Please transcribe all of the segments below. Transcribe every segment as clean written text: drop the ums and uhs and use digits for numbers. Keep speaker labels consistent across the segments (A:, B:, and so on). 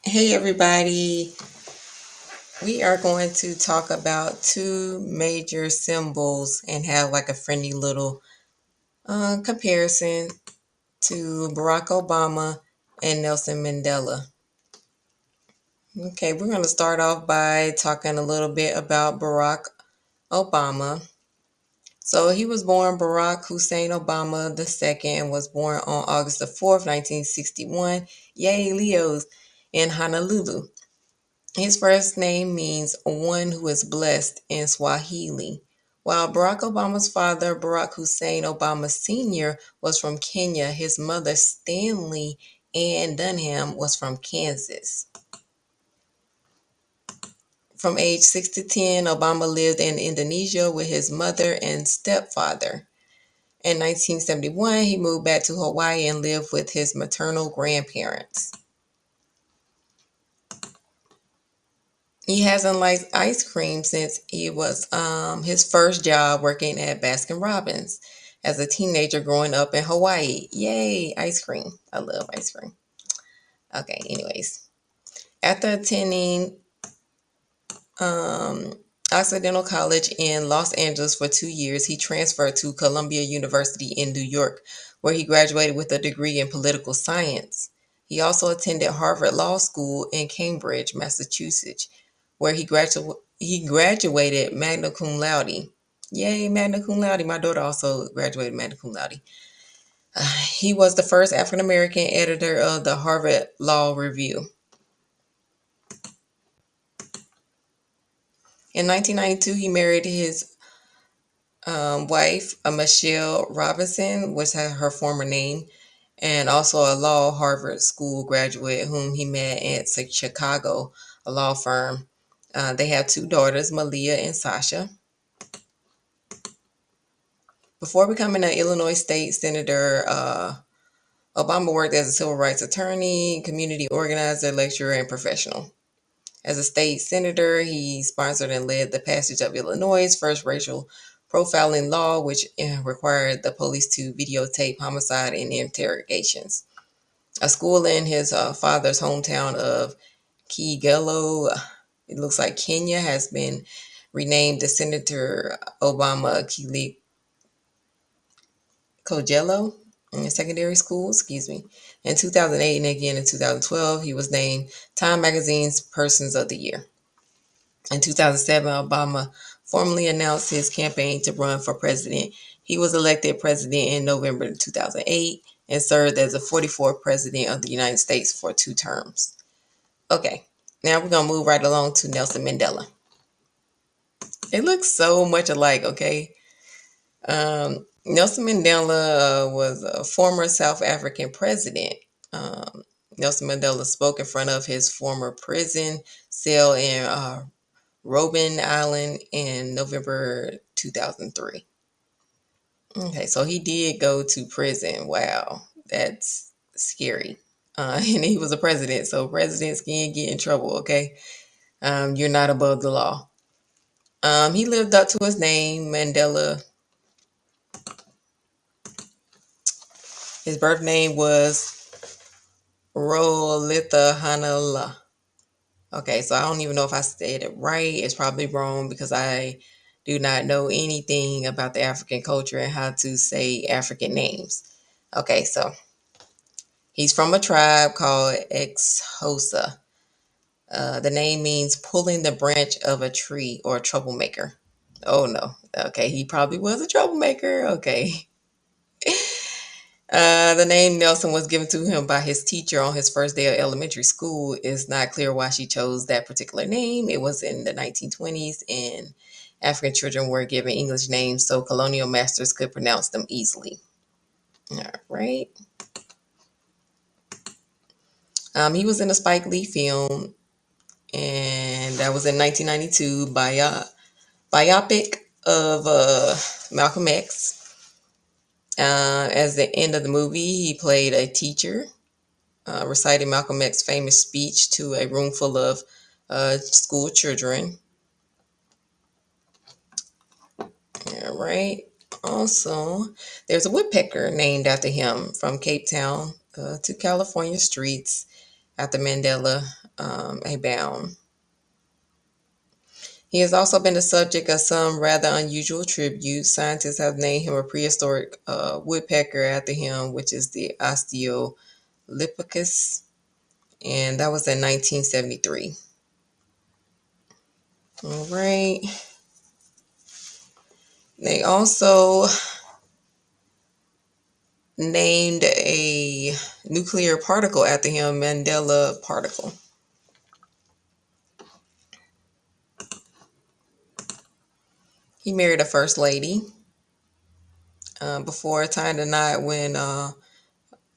A: Hey everybody, we are going to talk about two major symbols and have like a friendly little comparison to Barack Obama and Nelson Mandela. Okay, we're going to start off by talking a little bit about Barack Obama. So he was born Barack Hussein Obama II and was born on August the 4th, 1961. Yay, Leos, in Honolulu. His first name means one who is blessed in Swahili, while Barack Obama's father, Barack Hussein Obama Sr., was from Kenya. His mother, Stanley Ann Dunham, was from Kansas. From age 6 to 10, Obama lived in Indonesia with his mother and stepfather. In 1971, he moved back to Hawaii and lived with his maternal grandparents. He hasn't liked ice cream since he was his first job working at Baskin Robbins as a teenager growing up in Hawaii. Yay, ice cream. I love ice cream. Okay, anyways. After attending um, Occidental College in Los Angeles for 2 years, he transferred to Columbia University in New York, where he graduated with a degree in political science. He also attended Harvard Law School in Cambridge, Massachusetts, where he graduated magna cum laude. Yay, magna cum laude. My daughter also graduated magna cum laude. He was the first African American editor of the Harvard Law Review. In 1992, he married his wife, Michelle Robinson, was her former name, and also a law Harvard School graduate whom he met at Chicago, a law firm. They have two daughters, Malia and Sasha. Before becoming an Illinois state senator, Obama worked as a civil rights attorney, community organizer, lecturer, and professional. As a state senator, he sponsored and led the passage of Illinois' first racial profiling law, which required the police to videotape homicide and interrogations. A school in his father's hometown of Kigelo, it looks like Kenya, has been renamed the Senator Obama Kogelo in secondary school, In 2008 and again in 2012, he was named Time Magazine's Persons of the Year. In 2007, Obama formally announced his campaign to run for president. He was elected president in November 2008 and served as the 44th president of the United States for 2 terms. Okay, now we're going to move right along to Nelson Mandela. They look so much alike, okay? Nelson Mandela was a former South African president. Um, Nelson Mandela spoke in front of his former prison cell in Robben Island in November 2003. Okay, so he did go to prison. Wow, that's scary. And he was a president, so presidents can get in trouble, okay? You're not above the law. He lived up to his name, Mandela. His birth name was Rolitha Hanala. Okay, so I don't even know if I said it right. It's probably wrong because I do not know anything about the African culture and how to say African names. Okay, so he's from a tribe called Xhosa. The name means pulling the branch of a tree or a troublemaker. Oh no. Okay, he probably was a troublemaker. Okay. The name Nelson was given to him by his teacher on his first day of elementary school. It's not clear why she chose that particular name. It was in the 1920s, and African children were given English names so colonial masters could pronounce them easily. All right. He was in a Spike Lee film, and that was in 1992, biopic of Malcolm X. As the end of the movie, he played a teacher reciting Malcolm X's famous speech to a room full of school children. All right. Also, there's a woodpecker named after him from Cape Town to California streets after Mandela. a bound. He has also been the subject of some rather unusual tributes. Scientists have named him a prehistoric woodpecker after him, which is the Osteolopithecus, and that was in 1973. All right. They also named a nuclear particle after him, Mandela particle. He married a first lady before tying the knot when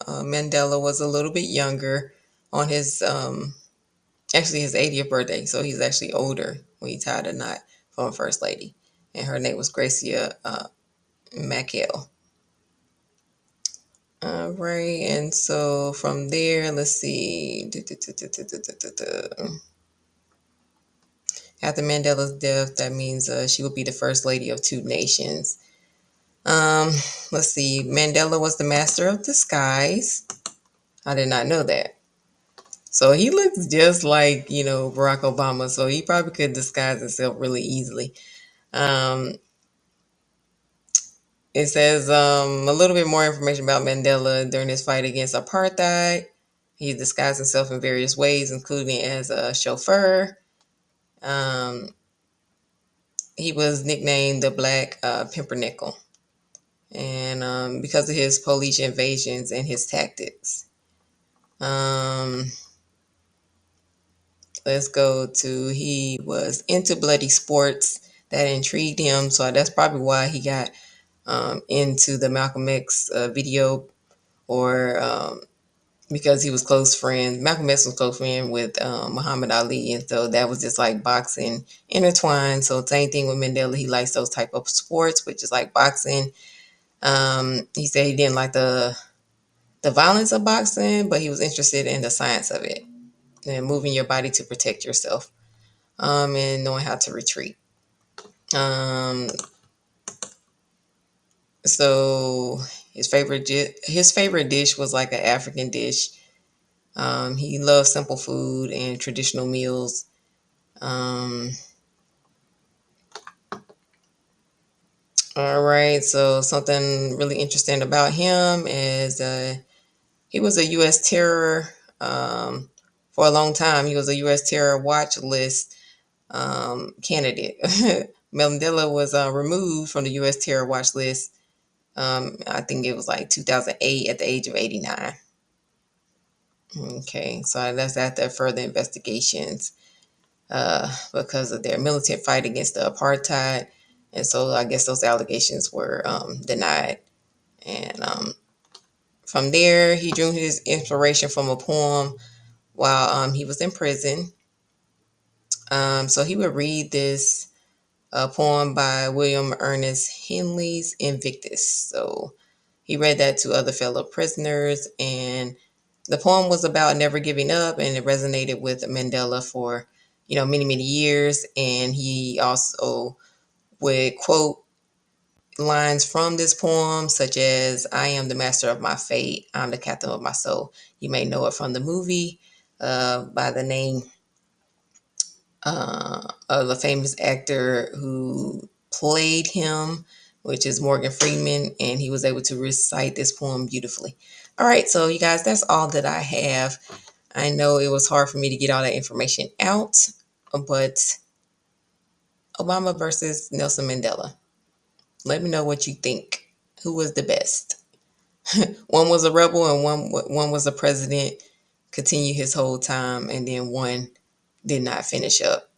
A: Mandela was a little bit younger on his actually his 80th birthday. So he's actually older when he tied a knot from a first lady, and her name was Gracia Mackel. All right, and so from there, let's see. After Mandela's death, that means she would be the first lady of two nations. Um, let's see. Mandela was the master of disguise. I did not know that. So he looks just like, Barack Obama. So he probably could disguise himself really easily. Um, it says a little bit more information about Mandela during his fight against apartheid. He disguised himself in various ways, including as a chauffeur. Um, he was nicknamed the Black Pumpernickel, and because of his Polish invasions and his tactics. Um, let's go to he was into bloody sports that intrigued him, so that's probably why he got into the Malcolm X video, or because he was close friends. Malcolm X was close friend with Muhammad Ali, and so that was just like boxing intertwined. So same thing with Mandela. He likes those type of sports, which is like boxing. He said he didn't like the violence of boxing, but he was interested in the science of it and moving your body to protect yourself, and knowing how to retreat. Um, so his favorite dish was like an African dish. He loved simple food and traditional meals. Um, all right, so something really interesting about him is he was a U.S. terror for a long time. He was a U.S. terror watch list candidate. Mandela was removed from the U.S. terror watch list. I think it was like 2008 at the age of 89. Okay, so that's after further investigations because of their militant fight against the apartheid. And so I guess those allegations were denied. And from there, he drew his inspiration from a poem while he was in prison. So he would read this poem by William Ernest Henley's Invictus. So he read that to other fellow prisoners, and the poem was about never giving up, and it resonated with Mandela for, many, many years. And he also would quote lines from this poem, such as, "I am the master of my fate. I'm the captain of my soul." You may know it from the movie by the name of the famous actor who played him, which is Morgan Freeman, and he was able to recite this poem beautifully. All right, so you guys, that's all that I have. I know it was hard for me to get all that information out, but Obama versus Nelson Mandela. Let me know what you think. Who was the best? One was a rebel, and one was a president, continued his whole time, and then one did not finish up.